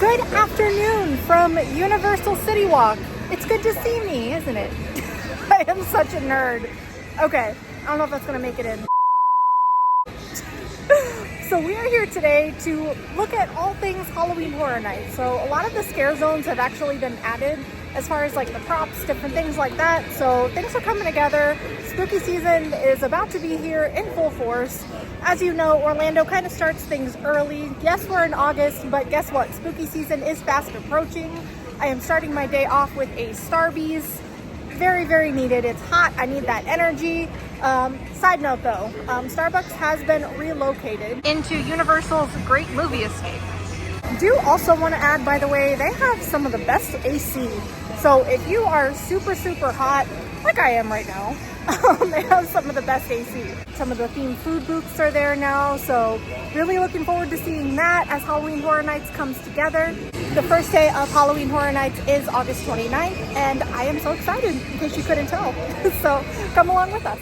Good afternoon from Universal City Walk. It's good to see me, isn't it? I am such a nerd. Okay, I don't know if that's gonna make it in. So we are here today to look at all things Halloween Horror Nights. So a lot of the scare zones have actually been added as far as like the props, different things like that. So things are coming together. Spooky season is about to be here in full force. As you know, Orlando kind of starts things early. Yes, we're in August, but guess what? Spooky season is fast approaching. I am starting my day off with a Starbucks. Very, very needed. It's hot. I need that energy. Side note though, Starbucks has been relocated into Universal's Great Movie Escape. Do also want to add, by the way, they have some of the best AC. So if you are super, super hot, like I am right now, they have some of the best AC. Some of the themed food booths are there now, so really looking forward to seeing that as Halloween Horror Nights comes together. The first day of Halloween Horror Nights is August 29th, and I am so excited, in case you couldn't tell. So come along with us.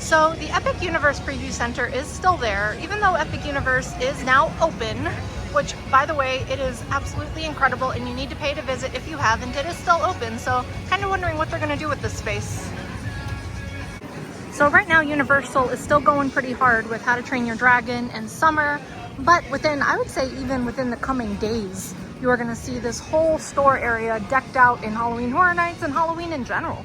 So the Epic Universe Preview Center is still there, even though Epic Universe is now open, which, by the way, it is absolutely incredible and you need to pay to visit if you haven't. It is still open, so kind of wondering what they're going to do with this space. So right now Universal is still going pretty hard with How to Train Your Dragon and Summer, but within, I would say even within the coming days, you are going to see this whole store area decked out in Halloween Horror Nights and Halloween in general.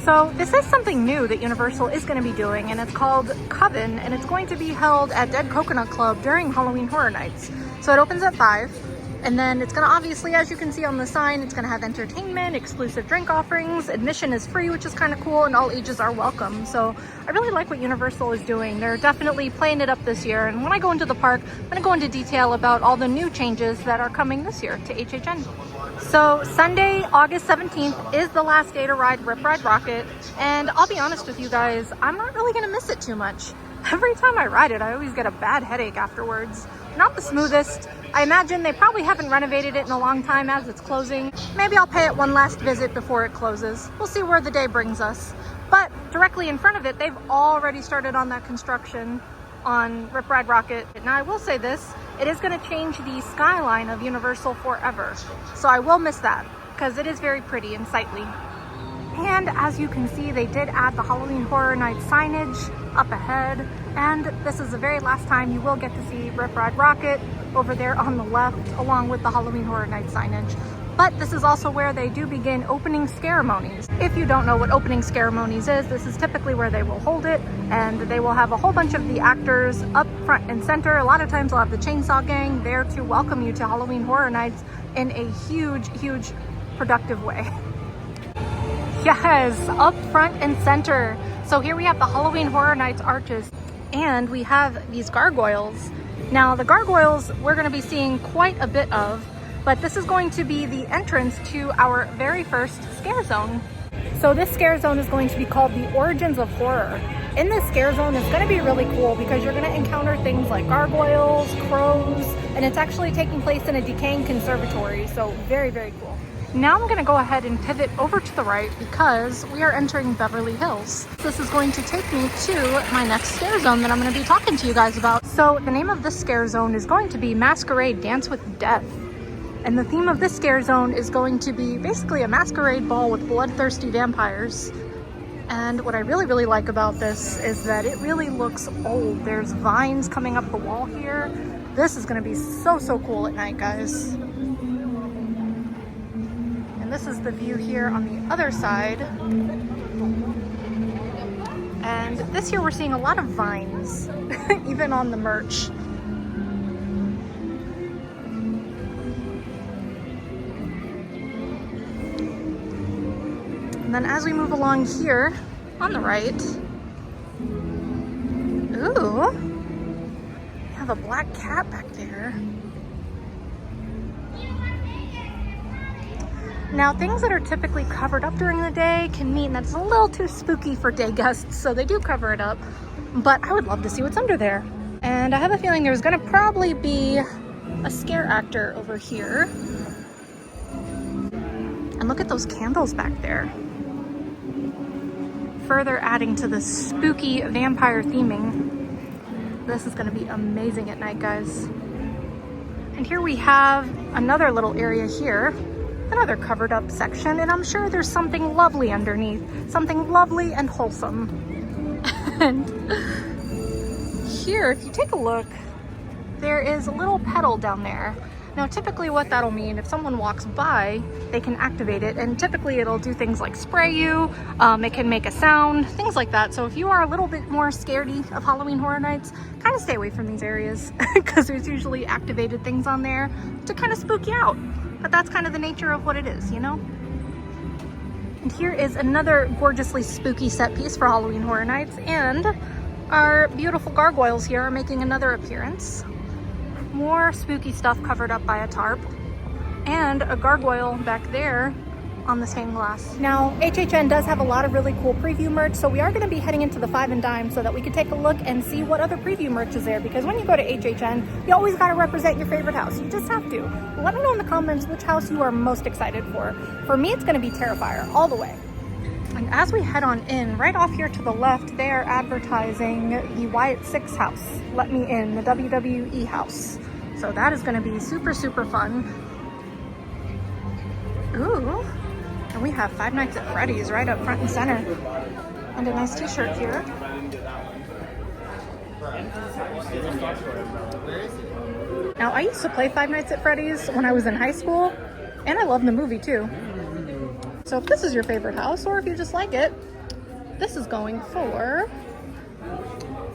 So this is something new that Universal is going to be doing, and it's called Coven, and it's going to be held at Dead Coconut Club during Halloween Horror Nights. So it opens at 5, and then it's going to obviously, as you can see on the sign, it's going to have entertainment, exclusive drink offerings, admission is free, which is kind of cool, and all ages are welcome. So I really like what Universal is doing. They're definitely playing it up this year, and when I go into the park, I'm going to go into detail about all the new changes that are coming this year to HHN. So Sunday, August 17th is the last day to ride Rip Ride Rocket, and I'll be honest with you guys, I'm not really gonna miss it too much. Every time I ride it, I always get a bad headache afterwards. Not the smoothest. I imagine they probably haven't renovated it in a long time as it's closing. Maybe I'll pay it one last visit before it closes. We'll see where the day brings us. But directly in front of it, they've already started on that construction on Rip Ride Rocket. Now I will say this, it is going to change the skyline of Universal forever. So I will miss that because it is very pretty and sightly. And as you can see, they did add the Halloween Horror Nights signage up ahead. And this is the very last time you will get to see Rip Ride Rocket over there on the left, along with the Halloween Horror Nights signage. But this is also where they do begin opening scaremonies. If you don't know what opening scaremonies is, this is typically where they will hold it, and they will have a whole bunch of the actors up front and center. A lot of times they'll have the Chainsaw Gang there to welcome you to Halloween Horror Nights in a huge, huge productive way. Yes, up front and center. So here we have the Halloween Horror Nights arches, and we have these gargoyles. Now the gargoyles we're going to be seeing quite a bit of, but this is going to be the entrance to our very first scare zone. So this scare zone is going to be called the Origins of Horror. In this scare zone, it's going to be really cool because you're going to encounter things like gargoyles, crows, and it's actually taking place in a decaying conservatory. So very, very cool. Now I'm going to go ahead and pivot over to the right because we are entering Beverly Hills. This is going to take me to my next scare zone that I'm going to be talking to you guys about. So the name of this scare zone is going to be Masquerade Dance with Death. And the theme of this scare zone is going to be basically a masquerade ball with bloodthirsty vampires. And what I really, really like about this is that it really looks old. There's vines coming up the wall here. This is going to be so, so cool at night, guys. And this is the view here on the other side. And this year we're seeing a lot of vines, even on the merch. And then as we move along here on the right, ooh, we have a black cat back there. Now, things that are typically covered up during the day can mean that it's a little too spooky for day guests, so they do cover it up. But I would love to see what's under there. And I have a feeling there's gonna probably be a scare actor over here. And look at those candles back there. Further adding to the spooky vampire theming. This is gonna be amazing at night, guys. And here we have another little area here. Another covered up section, and I'm sure there's something lovely underneath, something lovely and wholesome. And here, if you take a look, there is a little pedal down there. Now, typically what that'll mean, if someone walks by, they can activate it, and typically it'll do things like spray you, it can make a sound, things like that. So if you are a little bit more scaredy of Halloween Horror Nights, kind of stay away from these areas because there's usually activated things on there to kind of spook you out. But that's kind of the nature of what it is, you know? And here is another gorgeously spooky set piece for Halloween Horror Nights, and our beautiful gargoyles here are making another appearance. More spooky stuff covered up by a tarp, and a gargoyle back there on the stained glass. Now, HHN does have a lot of really cool preview merch, so we are going to be heading into the 5 and Dime so that we can take a look and see what other preview merch is there, because when you go to HHN, you always got to represent your favorite house. You just have to. Let me know in the comments which house you are most excited for. For me, it's going to be Terrifier all the way. And as we head on in, right off here to the left, they are advertising the Wyatt Six house. Let Me In, the WWE house. So that is going to be super, super fun. Ooh. And we have Five Nights at Freddy's right up front and center. And a nice t-shirt here. Now, I used to play Five Nights at Freddy's when I was in high school, and I love the movie too. So if this is your favorite house, or if you just like it, this is going for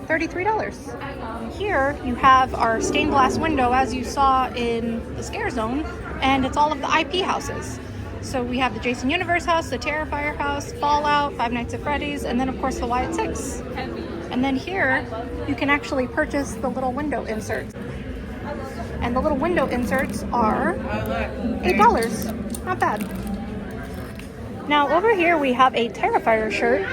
$33. Here you have our stained glass window, as you saw in the Scare Zone, and it's all of the IP houses. So we have the Jason Universe house, the Terrifier house, Fallout, Five Nights at Freddy's, and then of course the Wyatt Six. And then here you can actually purchase the little window inserts. And the little window inserts are $8. Not bad. Now over here we have a Terrifier shirt,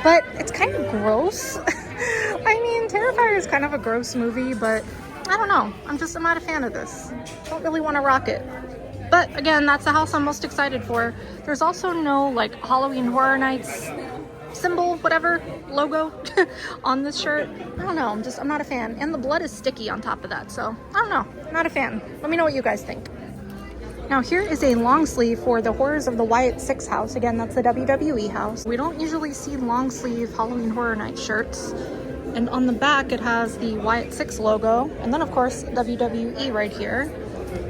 but it's kind of gross. I mean, Terrifier is kind of a gross movie, but I don't know. I'm not a fan of this. Don't really want to rock it. But again, that's the house I'm most excited for. There's also no like Halloween Horror Nights symbol, whatever, logo on this shirt. I don't know, I'm not a fan. And the blood is sticky on top of that, so I don't know, not a fan. Let me know what you guys think. Now here is a long sleeve for the Horrors of the Wyatt Six house. Again, that's the WWE house. We don't usually see long sleeve Halloween Horror Night shirts. And on the back it has the Wyatt Six logo, and then of course WWE right here.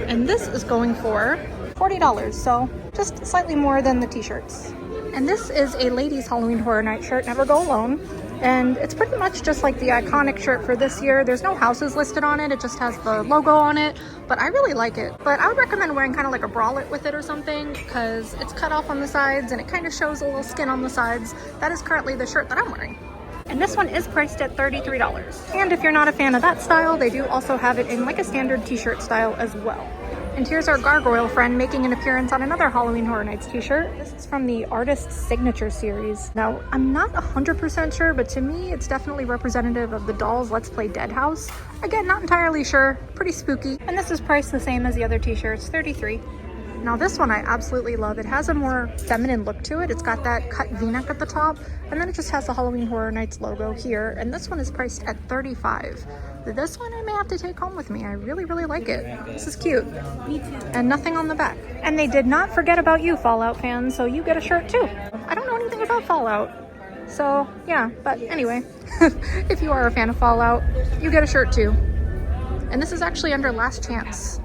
And this is going for $40, so just slightly more than the t-shirts. And this is a ladies Halloween Horror Night shirt, Never Go Alone. And it's pretty much just like the iconic shirt for this year. There's no houses listed on it, it just has the logo on it, but I really like it. But I would recommend wearing kind of like a bralette with it or something, because it's cut off on the sides and it kind of shows a little skin on the sides. That is currently the shirt that I'm wearing. And this one is priced at $33. And if you're not a fan of that style, they do also have it in like a standard t-shirt style as well. And here's our gargoyle friend making an appearance on another Halloween Horror Nights t-shirt. This is from the Artist's Signature series. Now, I'm not 100% sure, but to me, it's definitely representative of the Dolls Let's Play Dead house. Again, not entirely sure, pretty spooky. And this is priced the same as the other t-shirts, $33. Now this one I absolutely love. It has a more feminine look to it. It's got that cut v-neck at the top, and then it just has the Halloween Horror Nights logo here. And this one is priced at $35. This one I may have to take home with me. I really, really like it. This is cute. Me too. And nothing on the back. And they did not forget about you, Fallout fans, so you get a shirt too. I don't know anything about Fallout, so yeah, but anyway, if you are a fan of Fallout, you get a shirt too. And this is actually under Last Chance.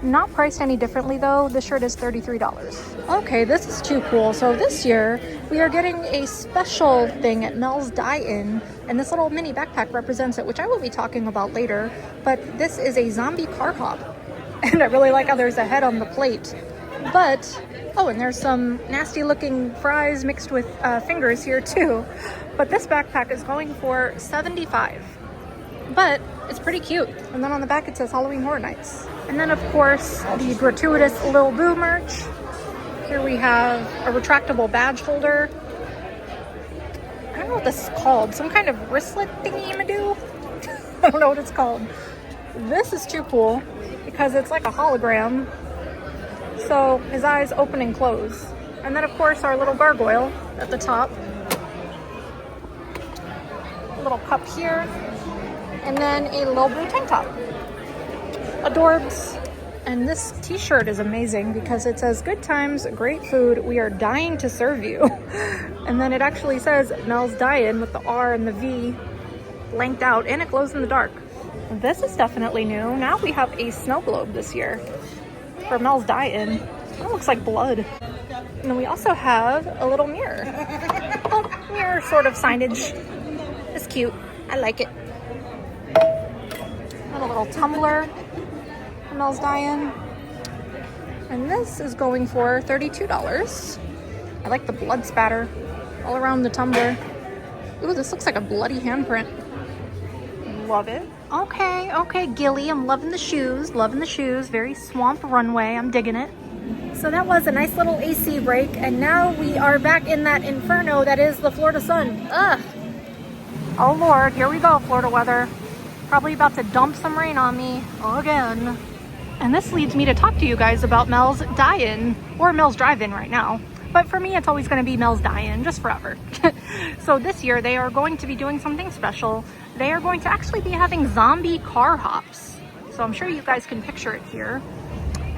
Not priced any differently though. This shirt is $33. Okay, this is too cool. So this year we are getting a special thing at Mel's Dye-In, and this little mini backpack represents it, which I will be talking about later. But this is a zombie car hop, and I really like how there's a head on the plate. But, oh, and there's some nasty looking fries mixed with fingers here too. But this backpack is going for $75. But it's pretty cute. And then on the back it says Halloween Horror Nights. And then of course the gratuitous Lil Boo merch. Here we have a retractable badge holder. I don't know what this is called. Some kind of wristlet thingy-ma-doo? I don't know what it's called. This is too cool because it's like a hologram. So his eyes open and close. And then of course our little gargoyle at the top. A little cup here. And then a Lil Boo tank top. Adorbs. And this t-shirt is amazing because it says, "Good times, great food, we are dying to serve you." And then it actually says Mel's Dyin' with the R and the V blanked out, and it glows in the dark. This is definitely new. Now we have a snow globe this year for Mel's Dyin'. It looks like blood. And then we also have a little mirror. Well, mirror sort of signage. It's cute. I like it. And a little tumbler. Mel's Dyin'. And this is going for $32. I like the blood spatter all around the tumbler. Ooh, this looks like a bloody handprint. Love it. Okay, Gilly, I'm loving the shoes. Loving the shoes. Very swamp runway. I'm digging it. So that was a nice little AC break, and now we are back in that inferno that is the Florida sun. Ugh. Oh Lord, here we go, Florida weather. Probably about to dump some rain on me again. And this leads me to talk to you guys about Mel's Dyin', or Mel's Drive-In right now. But for me, it's always going to be Mel's Dyin', just forever. So this year, they are going to be doing something special. They are going to actually be having zombie car hops. So I'm sure you guys can picture it here.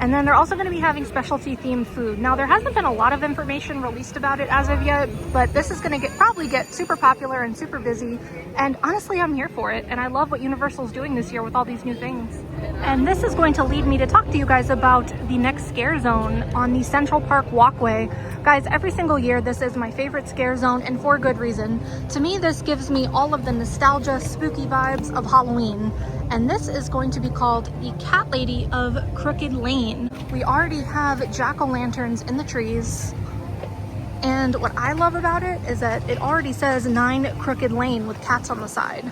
And then they're also going to be having specialty themed food. Now, there hasn't been a lot of information released about it as of yet, but this is going to probably get super popular and super busy. And honestly, I'm here for it. And I love what Universal's doing this year with all these new things. And this is going to lead me to talk to you guys about the next scare zone on the Central Park walkway. Guys, every single year, this is my favorite scare zone, and for good reason. To me, this gives me all of the nostalgia, spooky vibes of Halloween. And this is going to be called the Cat Lady of Crooked Lane. We already have jack-o'-lanterns in the trees. And what I love about it is that it already says 9 Crooked Lane with cats on the side.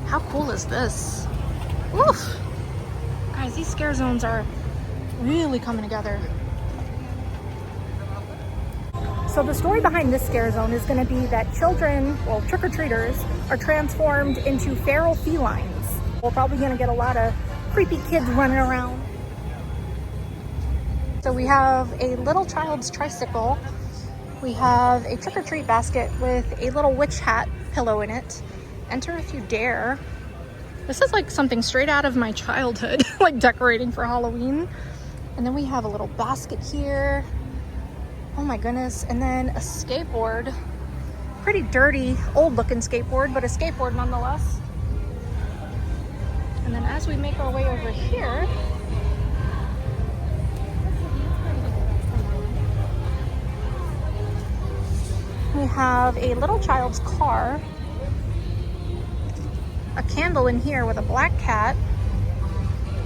How cool is this? Oof! Guys, these scare zones are really coming together. So the story behind this scare zone is going to be that children, well, trick-or-treaters, are transformed into feral felines. We're probably going to get a lot of creepy kids running around. So we have a little child's tricycle. We have a trick-or-treat basket with a little witch hat pillow in it. Enter if you dare. This is like something straight out of my childhood, like decorating for Halloween. And then we have a little basket here. Oh my goodness. And then a skateboard. Pretty dirty, old looking skateboard, but a skateboard nonetheless. And then as we make our way over here, we have a little child's car. A candle in here with a black cat.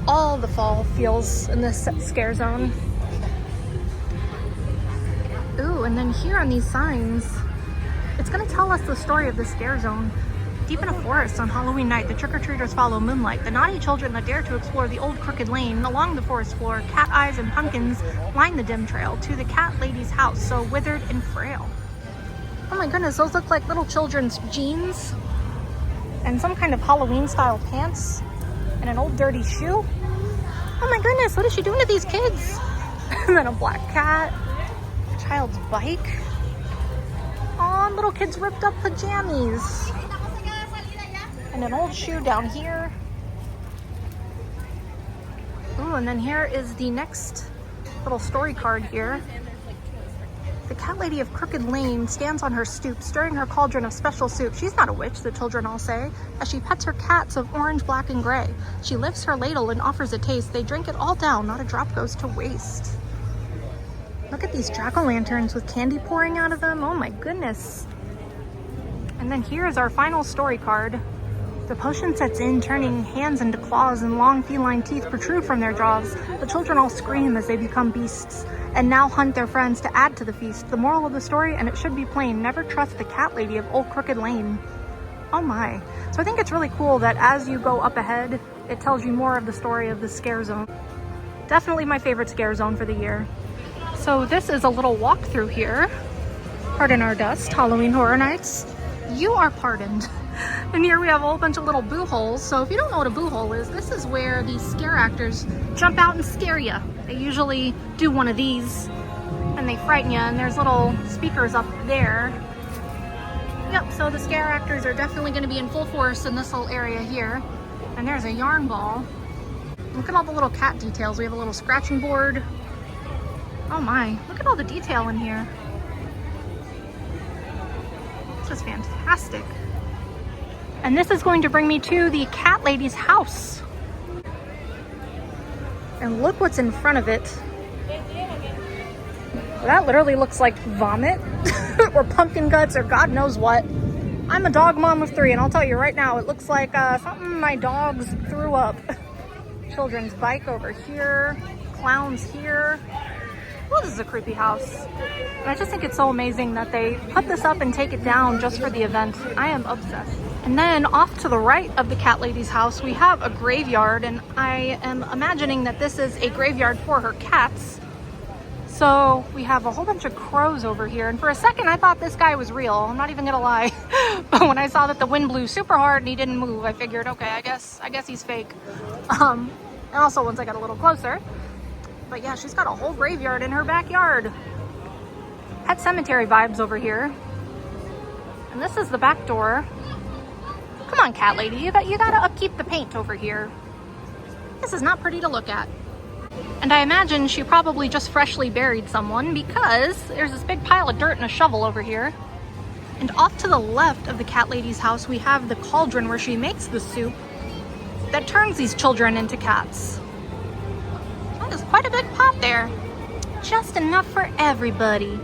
All the fall feels in this scare zone. Ooh, and then here on these signs, it's gonna tell us the story of the scare zone. Deep in a forest on Halloween night, the trick-or-treaters follow moonlight. The naughty children that dare to explore the old crooked lane along the forest floor, cat eyes and pumpkins line the dim trail to the cat lady's house, so withered and frail. Oh my goodness, those look like little children's jeans and some kind of Halloween style pants and an old dirty shoe. Oh my goodness, what is she doing to these kids? And then a black cat, a child's bike. Aw, little kids ripped up pajamas. And an old shoe down here. Ooh, and then here is the next little story card here. The cat lady of Crooked Lane stands on her stoop, stirring her cauldron of special soup. She's not a witch, the children all say, as she pets her cats of orange, black, and gray. She lifts her ladle and offers a taste. They drink it all down, not a drop goes to waste. Look at these jack-o'-lanterns with candy pouring out of them. Oh my goodness. And then here is our final story card. The potion sets in, turning hands into claws, and long feline teeth protrude from their jaws. The children all scream as they become beasts, and now hunt their friends to add to the feast. The moral of the story, and it should be plain, never trust the cat lady of Old Crooked Lane. Oh my. So I think it's really cool that as you go up ahead, it tells you more of the story of the scare zone. Definitely my favorite scare zone for the year. So this is a little walk through here. Pardon our dust, Halloween Horror Nights. You are pardoned. And here we have a whole bunch of little boo holes. So if you don't know what a boo hole is, this is where these scare actors jump out and scare you. They usually do one of these and they frighten you, and there's little speakers up there. Yep, so the scare actors are definitely going to be in full force in this little area here. And there's a yarn ball. Look at all the little cat details. We have a little scratching board. Oh my, look at all the detail in here. This is fantastic. And this is going to bring me to the cat lady's house. And look what's in front of it. That literally looks like vomit or pumpkin guts or God knows what. I'm a dog mom of 3, and I'll tell you right now, it looks like something my dogs threw up. Children's bike over here, clowns here. Well, this is a creepy house. And I just think it's so amazing that they put this up and take it down just for the event. I am obsessed. And then off to the right of the cat lady's house, we have a graveyard, and I am imagining that this is a graveyard for her cats. So we have a whole bunch of crows over here, and for a second I thought this guy was real. I'm not even gonna lie. But when I saw that the wind blew super hard and he didn't move, I figured, okay, I guess he's fake. And also once I got a little closer, but yeah, she's got a whole graveyard in her backyard. Pet cemetery vibes over here. And this is the back door. Come on, cat lady, you gotta upkeep the paint over here. This is not pretty to look at. And I imagine she probably just freshly buried someone, because there's this big pile of dirt and a shovel over here. And off to the left of the cat lady's house, we have the cauldron where she makes the soup that turns these children into cats. That is quite a big pot there. Just enough for everybody.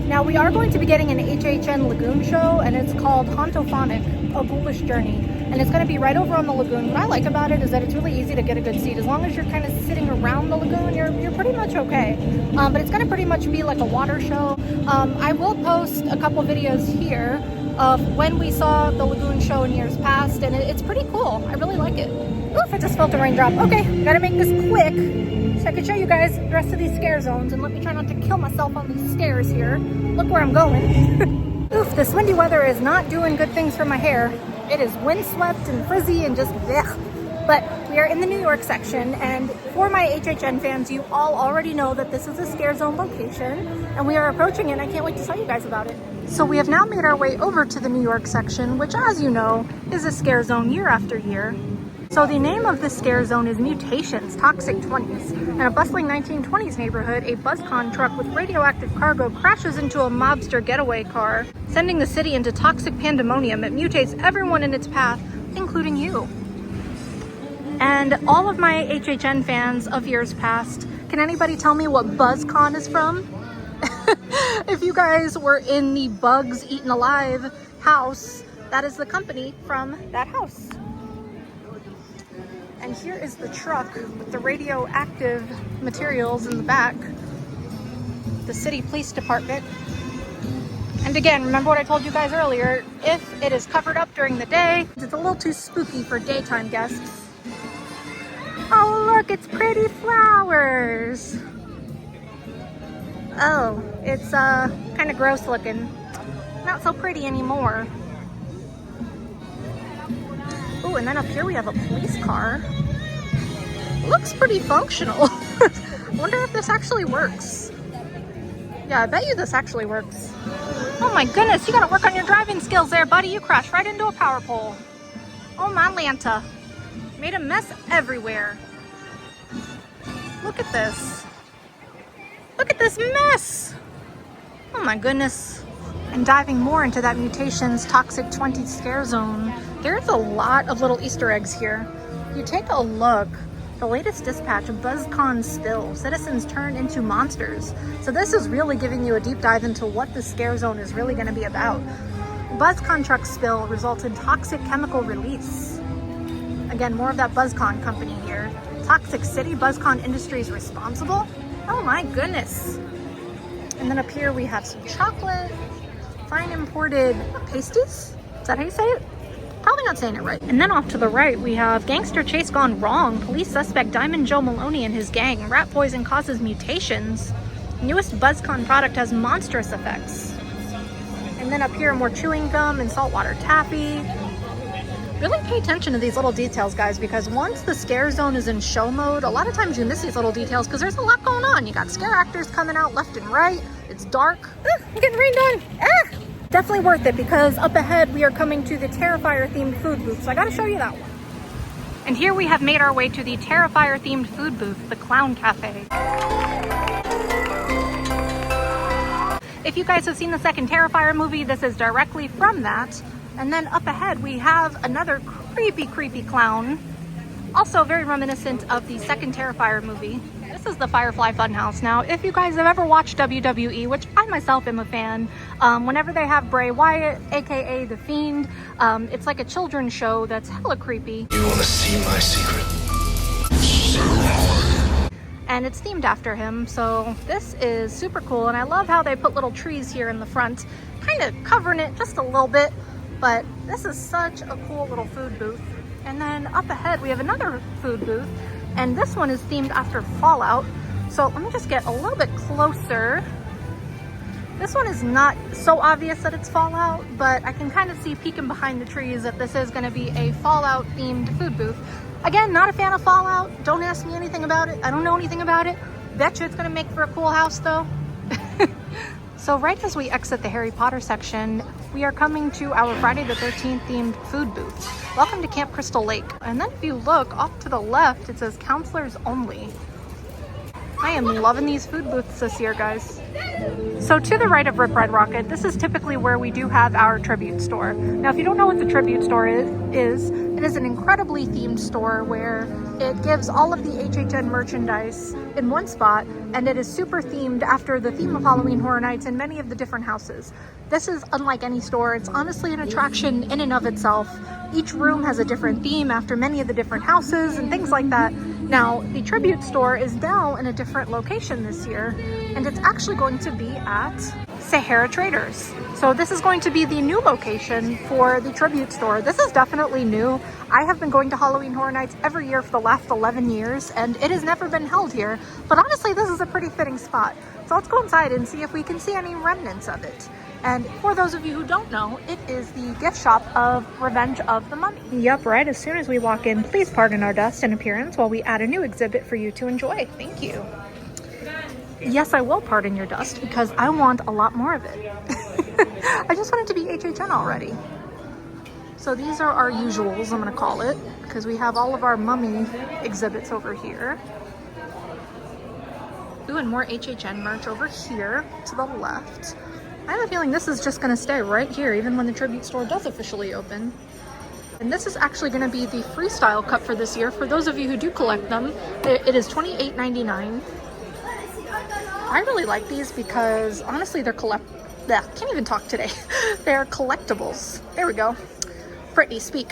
Now we are going to be getting an HHN lagoon show, and it's called Hauntoponic, A Ghoulish Journey. And it's going to be right over on the lagoon. What I like about it is that it's really easy to get a good seat. As long as you're kind of sitting around the lagoon, you're pretty much okay. But it's going to pretty much be like a water show. I will post a couple videos here of when we saw the lagoon show in years past, and it's pretty cool. I really like it. Oof, I just felt a raindrop. Okay, gotta make this quick so I can show you guys the rest of these scare zones, and let me try not to kill myself on these stairs here. Look where I'm going. Oof, this windy weather is not doing good things for my hair. It is windswept and frizzy and just blech. But we are in the New York section, and for my HHN fans, you all already know that this is a scare zone location, and we are approaching it, and I can't wait to tell you guys about it. So we have now made our way over to the New York section, which, as you know, is a scare zone year after year. So the name of this scare zone is Mutations, Toxic 20s. In a bustling 1920s neighborhood, a BuzzCon truck with radioactive cargo crashes into a mobster getaway car, sending the city into toxic pandemonium. It mutates everyone in its path, including you. And all of my HHN fans of years past, can anybody tell me what BuzzCon is from? If you guys were in the Bugs Eaten Alive house, that is the company from that house. And here is the truck with the radioactive materials in the back. The city police department. And again, remember what I told you guys earlier, if it is covered up during the day, it's a little too spooky for daytime guests. Oh look, it's pretty flowers. Oh, it's kind of gross looking. Not so pretty anymore. Oh, and then up here we have a police car. Looks pretty functional. Wonder if this actually works. Yeah, I bet you this actually works. Oh my goodness, you gotta work on your driving skills there, buddy. You crashed right into a power pole. Oh my Lanta. Made a mess everywhere. Look at this. Look at this mess. Oh my goodness. And diving more into that Mutations Toxic 20 scare zone, there's a lot of little Easter eggs here. You take a look, the latest dispatch of BuzzCon spill, citizens turn into monsters. So this is really giving you a deep dive into what the scare zone is really going to be about. BuzzCon truck spill results in toxic chemical release. Again, more of that BuzzCon company here. Toxic City, BuzzCon Industries responsible. Oh my goodness. And then up here we have some chocolate, fine imported pasties. Is that how you say it? Probably not saying it right. And then off to the right, we have Gangster Chase Gone Wrong. Police suspect Diamond Joe Maloney and his gang. Rat poison causes mutations. Newest BuzzCon product has monstrous effects. And then up here, more chewing gum and saltwater taffy. Really pay attention to these little details, guys, because once the scare zone is in show mode, a lot of times you miss these little details because there's a lot going on. You got scare actors coming out left and right. It's dark. I'm getting rained on. Definitely worth it because up ahead we are coming to the Terrifier themed food booth. So I got to show you that one. And here we have made our way to the Terrifier themed food booth, the Clown Cafe. If you guys have seen the second Terrifier movie, this is directly from that. And then up ahead, we have another creepy, creepy clown. Also very reminiscent of the second Terrifier movie. This is the Firefly Funhouse. Now, if you guys have ever watched WWE, which I myself am a fan, whenever they have Bray Wyatt, aka The Fiend, it's like a children's show that's hella creepy. You want to see my secret? And it's themed after him, so this is super cool. And I love how they put little trees here in the front, kind of covering it just a little bit. But this is such a cool little food booth. And then up ahead, we have another food booth. And this one is themed after Fallout. So let me just get a little bit closer. This one is not so obvious that it's Fallout, but I can kind of see peeking behind the trees that this is going to be a Fallout themed food booth. Again, not a fan of Fallout. Don't ask me anything about it. I don't know anything about it. Bet you it's going to make for a cool house though. So right as we exit the Harry Potter section, we are coming to our Friday the 13th themed food booth. Welcome to Camp Crystal Lake. And then if you look off to the left, it says counselors only. I am loving these food booths this year, guys. So to the right of Rip Red Rocket, this is typically where we do have our tribute store. Now, if you don't know what the tribute store is, it is an incredibly themed store where it gives all of the HHN merchandise in one spot, and it is super themed after the theme of Halloween Horror Nights in many of the different houses. This is unlike any store. It's honestly an attraction in and of itself. Each room has a different theme after many of the different houses and things like that. Now, the tribute store is now in a different location this year, and it's actually going to be at Sahara Traders. So this is going to be the new location for the tribute store. This is definitely new. I have been going to Halloween Horror Nights every year for the last 11 years, and it has never been held here. But honestly, this is a pretty fitting spot. So let's go inside and see if we can see any remnants of it. And for those of you who don't know, it is the gift shop of Revenge of the Mummy. Yep, right as soon as we walk in, please pardon our dust and appearance while we add a new exhibit for you to enjoy. Thank you. Yes, I will pardon your dust because I want a lot more of it. I just want it to be HHN already. So these are our usuals, I'm gonna call it, because we have all of our mummy exhibits over here. Ooh, and more HHN merch over here to the left. I have a feeling this is just gonna stay right here even when the tribute store does officially open. And this is actually gonna be the freestyle cup for this year. For those of you who do collect them, it is $28.99. I really like these because honestly they're can't even talk today. They're collectibles. There we go. Brittany, speak.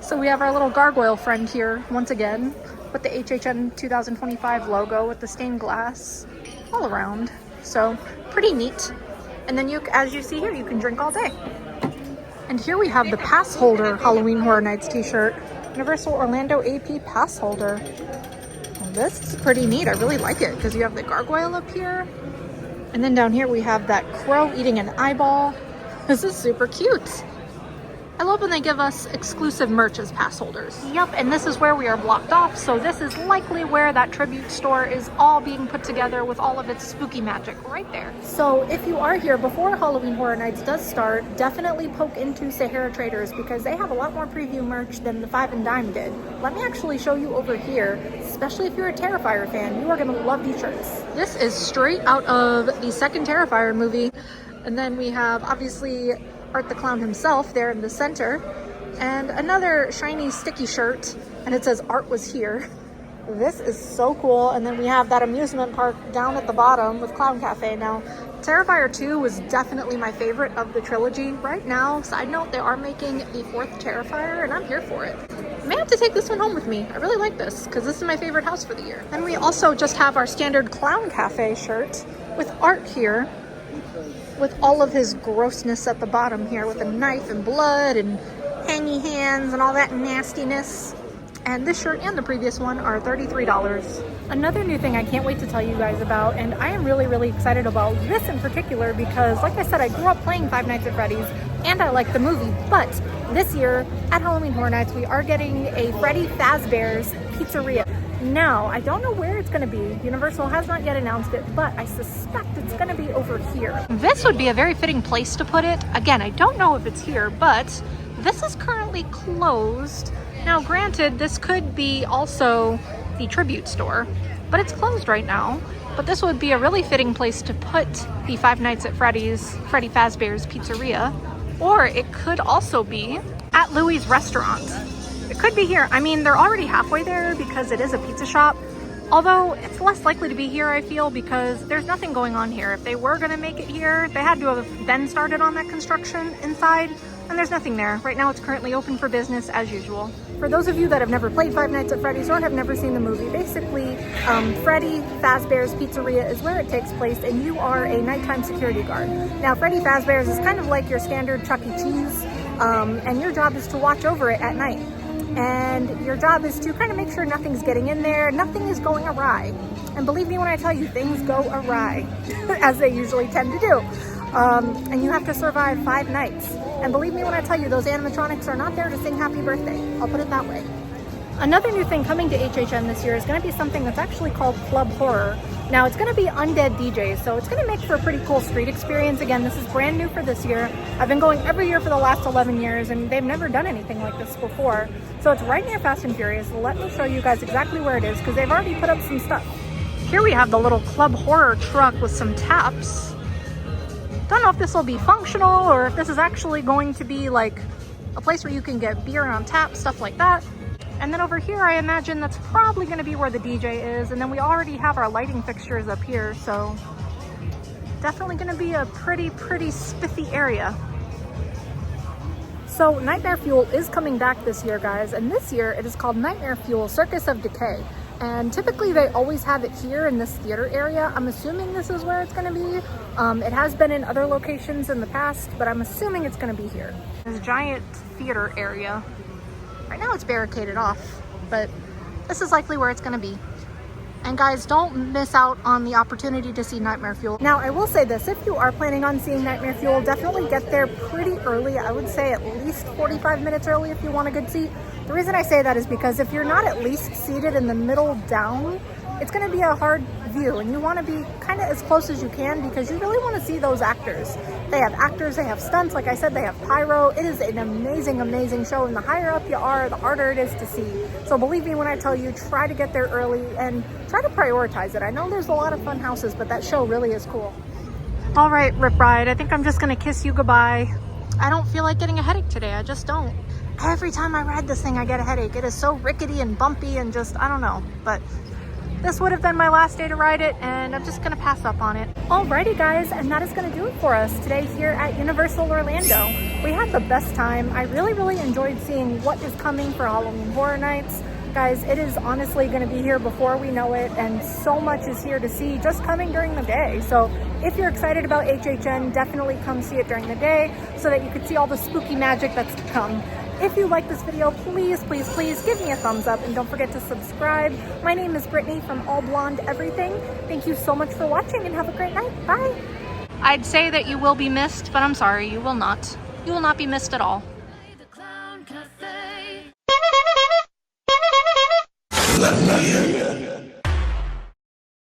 So we have our little gargoyle friend here once again with the HHN 2025 logo with the stained glass all around. So pretty neat. And then as you see here, you can drink all day. And here we have the pass holder Halloween Horror Nights t-shirt. Universal Orlando AP pass holder. And this is pretty neat. I really like it because you have the gargoyle up here. And then down here we have that crow eating an eyeball. This is super cute. I love when they give us exclusive merch as pass holders. Yep, and this is where we are blocked off, so this is likely where that tribute store is all being put together with all of its spooky magic right there. So if you are here before Halloween Horror Nights does start, definitely poke into Sahara Traders because they have a lot more preview merch than the Five and Dime did. Let me actually show you over here, especially if you're a Terrifier fan, you are gonna love these shirts. This is straight out of the second Terrifier movie. And then we have, obviously, Art the Clown himself there in the center, and another shiny sticky shirt, and it says Art was here. This is so cool. And then we have that amusement park down at the bottom with Clown Cafe. Now, Terrifier 2 was definitely my favorite of the trilogy. Right now, side note, they are making the fourth Terrifier, and I'm here for it. may have to take this one home with me. I really like this because this is my favorite house for the year. And we also just have our standard Clown Cafe shirt with art here, with all of his grossness at the bottom here with a knife and blood and hangy hands and all that nastiness. And this shirt and the previous one are $33. Another new thing I can't wait to tell you guys about, and I am really, really excited about this in particular because, like I said, I grew up playing Five Nights at Freddy's and I like the movie, but this year at Halloween Horror Nights, we are getting a Freddy Fazbear's Pizzeria. Now, I don't know where it's going to be. Universal has not yet announced it, but I suspect it's going to be over here. This would be a very fitting place to put it. Again, I don't know if it's here, but this is currently closed. Now, granted, this could be also the tribute store, but it's closed right now. But this would be a really fitting place to put the Five Nights at Freddy's, Freddy Fazbear's Pizzeria, or it could also be at Louie's Restaurant. It could be here. I mean, they're already halfway there because it is a pizza shop. Although it's less likely to be here, I feel, because there's nothing going on here. If they were going to make it here, they had to have then started on that construction inside, and there's nothing there. Right now, it's currently open for business as usual. For those of you that have never played Five Nights at Freddy's or have never seen the movie, basically, Freddy Fazbear's Pizzeria is where it takes place, and you are a nighttime security guard. Now, Freddy Fazbear's is kind of like your standard Chuck E. Cheese, and your job is to watch over it at night. And your job is to kind of make sure nothing's getting in there, nothing is going awry. And believe me when I tell you, things go awry, as they usually tend to do. And you have to survive 5 nights. And believe me when I tell you, those animatronics are not there to sing happy birthday. I'll put it that way. Another new thing coming to HHN this year is going to be something that's actually called Club Horror. Now, it's going to be undead DJs, so it's going to make for a pretty cool street experience. Again, this is brand new for this year. I've been going every year for the last 11 years, and they've never done anything like this before. So it's right near Fast and Furious. Let me show you guys exactly where it is, because they've already put up some stuff. Here we have the little Club Horror truck with some taps. Don't know if this will be functional, or if this is actually going to be like a place where you can get beer on tap, stuff like that. And then over here, I imagine that's probably going to be where the DJ is. And then we already have our lighting fixtures up here. So definitely going to be a pretty spiffy area. So Nightmare Fuel is coming back this year, guys. And this year it is called Nightmare Fuel Circus of Decay. And typically they always have it here in this theater area. I'm assuming this is where it's going to be. It has been in other locations in the past, but I'm assuming it's going to be here. This giant theater area. Right now it's barricaded off, but this is likely where it's going to be. And guys, don't miss out on the opportunity to see Nightmare Fuel. Now, I will say this, if you are planning on seeing Nightmare Fuel, definitely get there pretty early. I would say at least 45 minutes early if you want a good seat. The reason I say that is because if you're not at least seated in the middle down, it's going to be a hard view, and you want to be kind of as close as you can because you really want to see those actors. They have actors, they have stunts, like I said, they have pyro. It is an amazing, amazing show, and the higher up you are, the harder it is to see. So believe me when I tell you, try to get there early and try to prioritize it. I know there's a lot of fun houses, but that show really is cool. All right, Rip Ride, I think I'm just going to kiss you goodbye. I don't feel like getting a headache today. I just don't. Every time I ride this thing, I get a headache. It is so rickety and bumpy and just, I don't know, but this would have been my last day to ride it, and I'm just gonna pass up on it. Alrighty guys, and that is gonna do it for us today here at Universal Orlando. We had the best time. I really enjoyed seeing what is coming for Halloween Horror Nights. Guys, it is honestly gonna be here before we know it, and so much is here to see just coming during the day. So if you're excited about HHN, definitely come see it during the day so that you can see all the spooky magic that's to come. If you like this video, please give me a thumbs up, and don't forget to subscribe. My name is Brittany from All Blonde Everything. Thank you so much for watching, and have a great night. Bye. I'd say that you will be missed, but I'm sorry, you will not. You will not be missed at all. La, la, la.